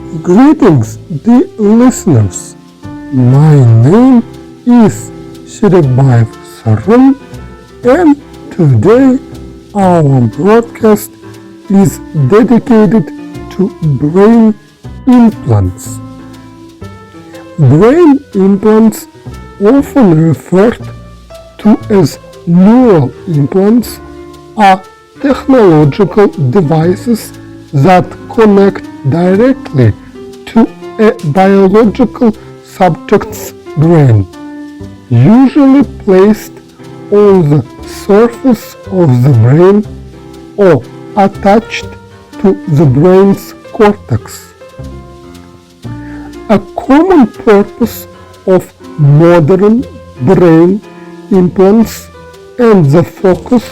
Greetings, dear listeners. My name is Serikbayev Syrym, and today our broadcast is dedicated to brain implants. Brain implants, often referred to as neural implants, are technological devices that connect directly to a biological subject's brain, usually placed on the surface of the brain or attached to the brain's cortex. A common purpose of modern brain implants and the focus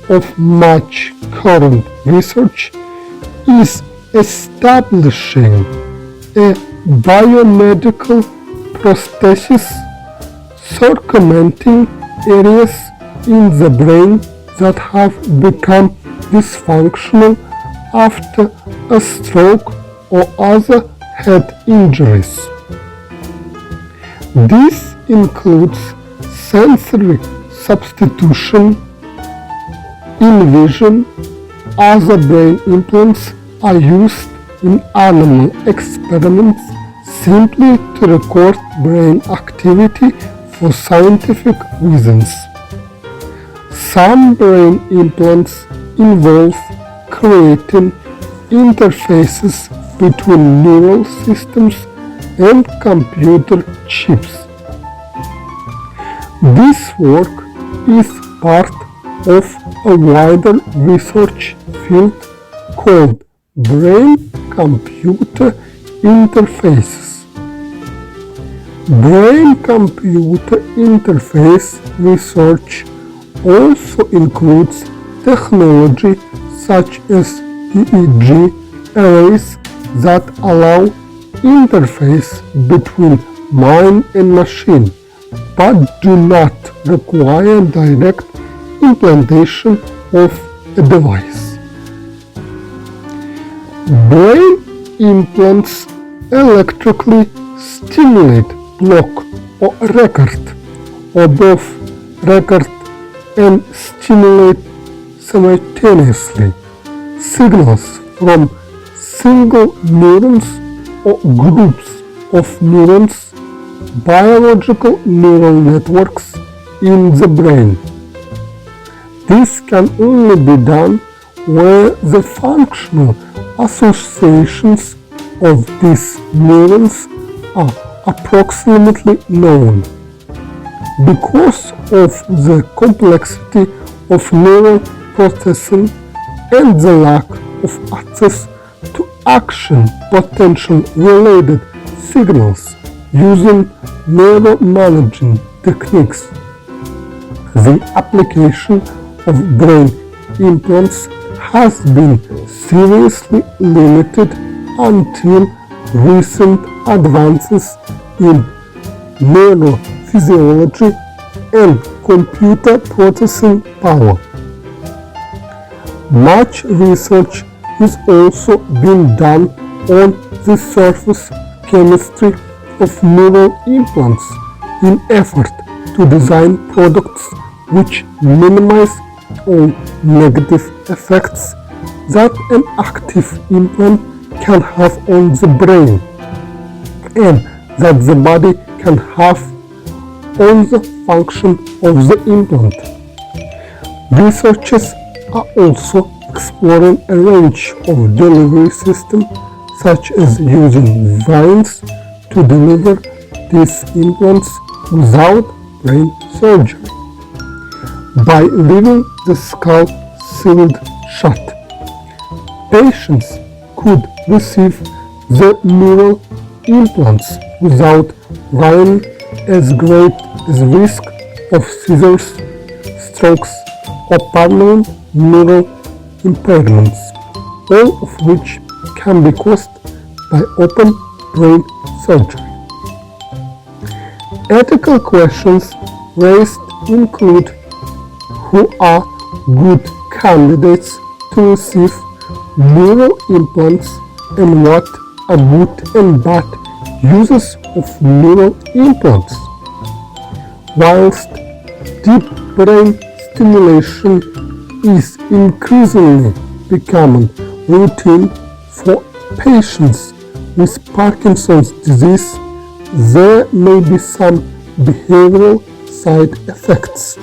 of much current research is establishing a biomedical prosthesis circumventing areas in the brain that have become dysfunctional after a stroke or other head injuries. This includes sensory substitution in vision. Other brain implants are used in animal experiments simply to record brain activity for scientific reasons. Some brain implants involve creating interfaces between neural systems and computer chips. This work is part of a wider research field called brain-computer interfaces. Brain-computer interface research also includes technology such as EEG arrays that allow interface between mind and machine, but do not require direct implantation of a device. Brain implants electrically stimulate, block, or record, or both record and stimulate simultaneously, signals from single neurons or groups of neurons, biological neural networks in the brain. This can only be done where the functional associations of these neurons are approximately known. Because of the complexity of neural processing and the lack of access to action potential related signals using neuromanaging techniques, the application of brain implants has been seriously limited until recent advances in neurophysiology and computer processing power. Much research is also being done on the surface chemistry of neural implants in effort to design products which minimize all negative effects that an active implant can have on the brain and that the body can have on the function of the implant. Researchers are also exploring a range of delivery systems such as using veins to deliver these implants without brain surgery. By leaving the skull sealed shut, patients could receive the neural implants without running as great as risk of seizures, strokes, or permanent neural impairments, all of which can be caused by open brain surgery. Ethical questions raised include who are good candidates to receive neural implants and what a good and bad uses of neural implants. Whilst deep brain stimulation is increasingly becoming routine for patients with Parkinson's disease, there may be some behavioral side effects.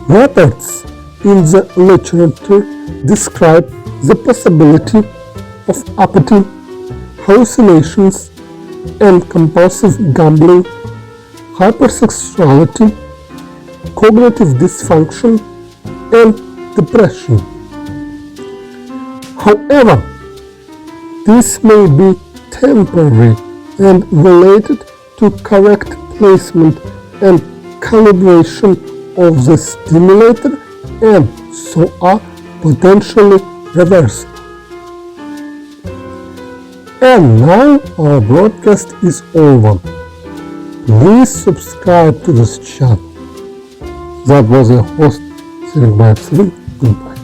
Methods in the literature describe the possibility of apathy, hallucinations, and compulsive gambling, hypersexuality, cognitive dysfunction, and depression. However, this may be temporary and related to correct placement and calibration of the stimulator, and so are potentially reversible. And now our broadcast is over. Please subscribe to this channel. That was your host, Serikbayev Syrym. Goodbye.